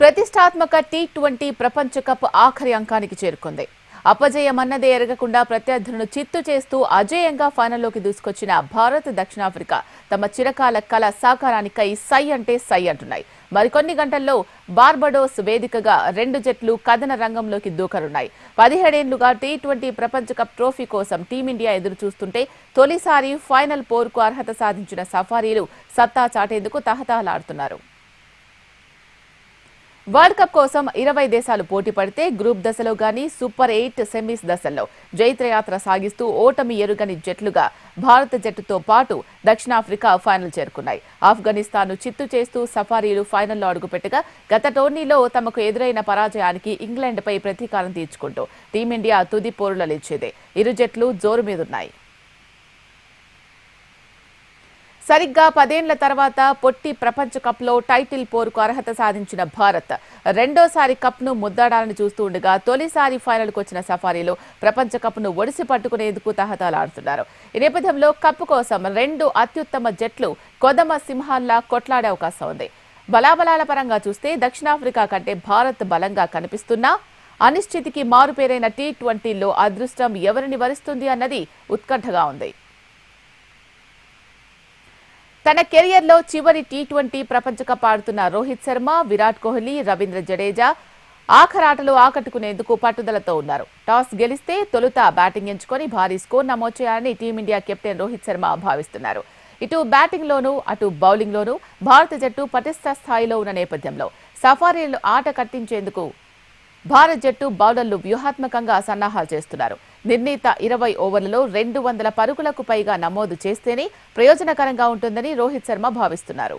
ప్రతిష్టాత్మక టీ20 ప్రపంచ కప్ ఆఖరి అంకానికి చేరుకుంది. అపజయమన్నదే ఎరగకుండా ప్రత్యర్థులను చిత్తు చేస్తూ అజేయంగా ఫైనల్లోకి దూసుకొచ్చిన భారత్, దక్షిణాఫ్రికా తమ చిరకాల కల సాకారానికై సై అంటే సై అంటున్నాయి. మరికొన్ని గంటల్లో బార్బడోస్ వేదికగా రెండు జట్లు కథన రంగంలోకి దూకనున్నాయి. 17 ఏళ్లుగా టీ20 ప్రపంచ కప్ ట్రోఫీ కోసం టీమిండియా ఎదురు చూస్తుంటే తొలిసారి ఫైనల్ పోరుకు అర్హత సాధించిన సఫారీలు సత్తా చాటేందుకు తహతహలాడుతున్నారు. వరల్డ్ కప్ కోసం 20 దేశాలు పోటీ పడితే గ్రూప్ దశలో గానీ సూపర్ 8 సెమీస్ దశల్లో జైత్రయాత్ర సాగిస్తూ ఓటమి ఎరుగని జట్లుగా భారత జట్టుతో పాటు దక్షిణాఫ్రికా ఫైనల్ చేరుకున్నాయి. ఆఫ్ఘనిస్తాన్ను చిత్తు చేస్తూ సఫారీలు ఫైనల్లో అడుగుపెట్టగా గత టోర్నీలో తమకు ఎదురైన పరాజయానికి ఇంగ్లాండ్పై ప్రతీకారం తీర్చుకుంటూ టీమిండియా తుది పోరులో నిలిచేదే. ఇరు జట్లు జోరు మీదున్నాయి. సరిగ్గా 10 ఏళ్ల తర్వాత పొట్టి ప్రపంచ కప్లో టైటిల్ పోరుకు అర్హత సాధించిన భారత్ రెండోసారి కప్ను ముద్దాడాలని చూస్తూ ఉండగా తొలిసారి ఫైనల్కు వచ్చిన సఫారీలో ప్రపంచ కప్ను ఒడిసి పట్టుకునేందుకు తహతలాడుతున్నారు. ఈ నేపథ్యంలో కప్పు కోసం రెండు అత్యుత్తమ జట్లు కొదమ సింహాల్లా కొట్లాడే అవకాశం ఉంది. బలాబలాల పరంగా చూస్తే దక్షిణాఫ్రికా కంటే భారత్ బలంగా కనిపిస్తున్నా అనిశ్చితికి మారుపేరైన టీ20లో అదృష్టం ఎవరిని వరిస్తుంది అన్నది ఉత్కంఠగా ఉంది. తన కెరియర్లో చివరి టీ20 ప్రపంచ కప్ ఆడుతున్న రోహిత్ శర్మ, విరాట్ కోహ్లీ, రవీంద్ర జడేజా ఆఖరాటలో ఆకట్టుకునేందుకు పట్టుదలతో ఉన్నారు. టాస్ గెలిస్తే తొలుత బ్యాటింగ్ ఎంచుకొని భారీ స్కోర్ నమోదు చేయాలని టీమిండియా కెప్టెన్ రోహిత్ శర్మ భావిస్తున్నారు. ఇటు బ్యాటింగ్లోనూ అటు బౌలింగ్లోనూ భారత జట్టు పటిష్ట స్థాయిలో ఉన్న నేపథ్యంలో సఫారీలు ఆట కట్టించేందుకు భారత జట్టు బౌలర్లు వ్యూహాత్మకంగా సన్నాహాలు చేస్తున్నారు. నిర్ణీత 20 ఓవర్లలో 200 పరుగులకు పైగా నమోదు చేస్తేనే ప్రయోజనకరంగా ఉంటుందని రోహిత్ శర్మ భావిస్తున్నారు.